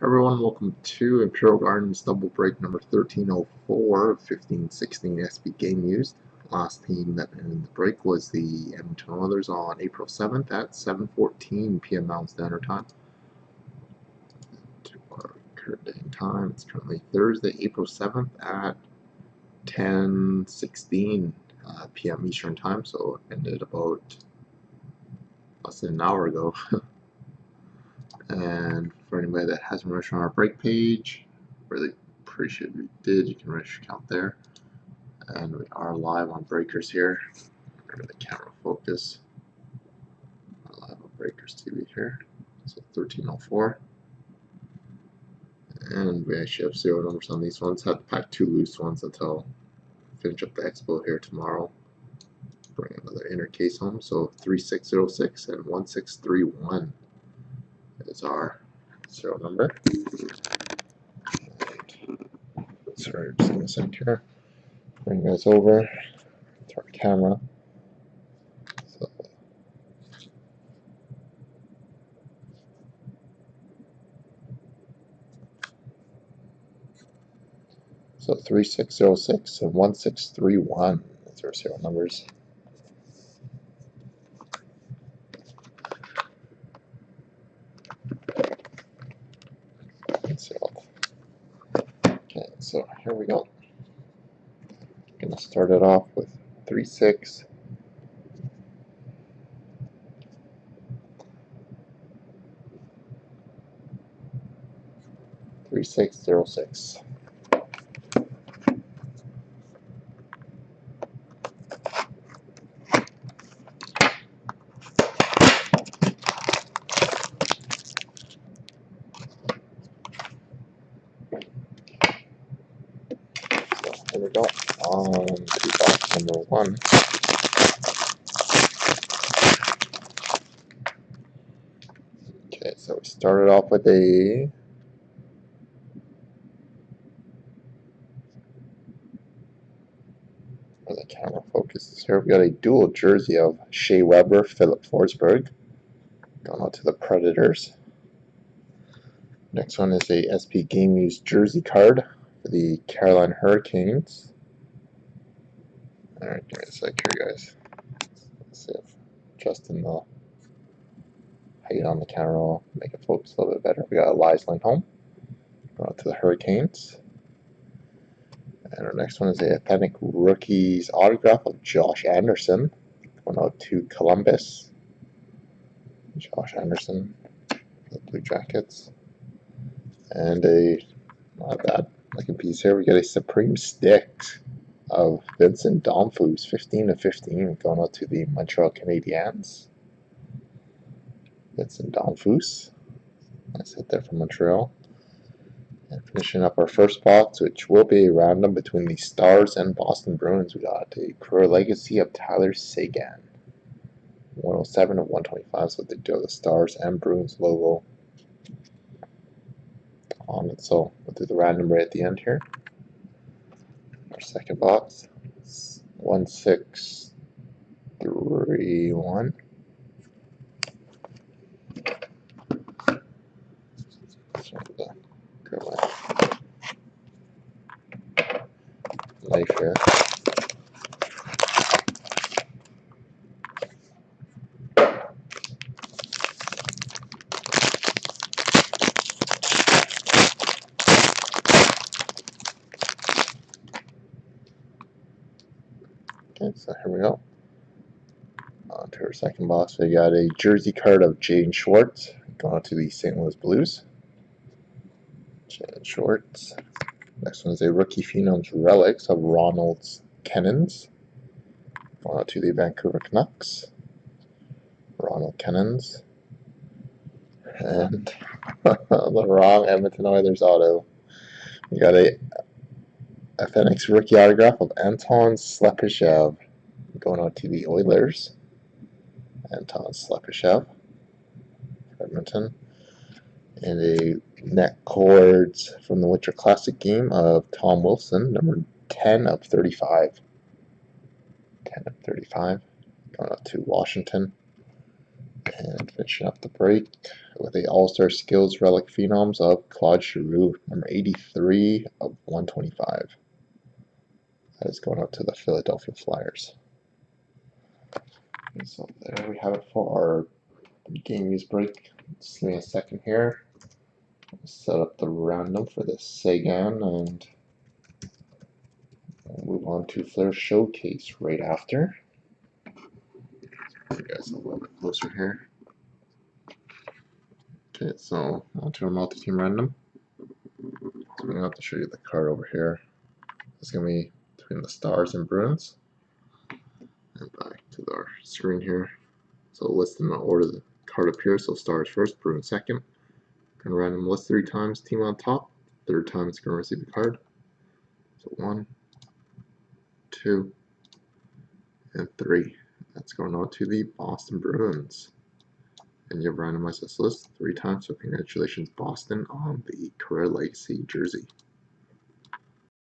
Everyone, welcome to Imperial Gardens double break number 1304 of 1516 SB Game Used. Last team that ended the break was the Edmonton Oilers on April 7th at 7:14 p.m. Mountain Standard Time. To our current day and time, it's currently Thursday, April 7th at 10:16 p.m. Eastern Time, so it ended about less than an hour ago. And for anybody that hasn't registered on our break page, really appreciate if you did. You can register your account there. And we are live on Breakers here. Go to the camera focus. We're live on Breakers TV here. So 1304. And we actually have 0 numbers on these ones. Had to pack 2 loose ones until finish up the expo here tomorrow. Bring another inner case home. So 3606 and 1631 is our 0 number. Sorry, just in a sec here. Bring you guys over to our camera. So 3606 and 1631. Those are serial numbers. Okay, so here we go. I'm gonna start it off with 36. Three 606. Here we go. On to box number 1. Okay, so we started off with a where the camera focuses here. We got a dual jersey of Shea Weber, Philip Forsberg. Going out to the Predators. Next one is a SP Game Used jersey card for the Carolina Hurricanes. Alright, give me a sec here, guys. Let's see if adjusting the height on the camera will make it focus a little bit better. We got Elias Lindholm going out to the Hurricanes. And our next one is the Authentic Rookies autograph of Josh Anderson going out to Columbus. Josh Anderson, the Blue Jackets. And a, not bad looking piece here, we got a Supreme Sticks of Vincent Damphousse, 15/15, going out to the Montreal Canadiens. Vincent Damphousse, nice hit there from Montreal. And finishing up our first box, which will be a random between the Stars and Boston Bruins, we got a Career Legacy of Tyler Seguin, 107/125, so they do have the Stars and Bruins logo on it. So we'll do the random right at the end here. Our second box, 1631. Grab my knife here. Okay, so here we go. On to our second box, we got a jersey card of Jane Schwartz going out to the St. Louis Blues. Jane Schwartz. Next one is a Rookie Phenoms Relics of Ronald Kennens going out to the Vancouver Canucks. Ronald Kennens. And the wrong Edmonton Oilers auto. We got a FNX rookie autograph of Anton Slepyshev going out to the Oilers. Anton Slepyshev, Edmonton. And a neck cords from the Winter Classic game of Tom Wilson, number 10/35. 10/35, going out to Washington. And finishing up the break with a All-Star Skills Relic Phenoms of Claude Giroux, number 83 of 125. That is going out to the Philadelphia Flyers. And so there we have it for our game use break. Just give me a second here. Set up the random for the Sagan, and we'll move on to Flair Showcase right after. Put you guys a little bit closer here. Okay, so onto our multi-team random. So I'm gonna have to show you the card over here. It's gonna be between the Stars and Bruins. And back to our screen here. So list in the order the card appears. So Stars first, Bruins second. Gonna random list 3 times, team on top. Third time it's gonna receive a card. So 1, 2, and 3. That's going out to the Boston Bruins. And you've randomized this list 3 times, so congratulations Boston on the Career Legacy jersey.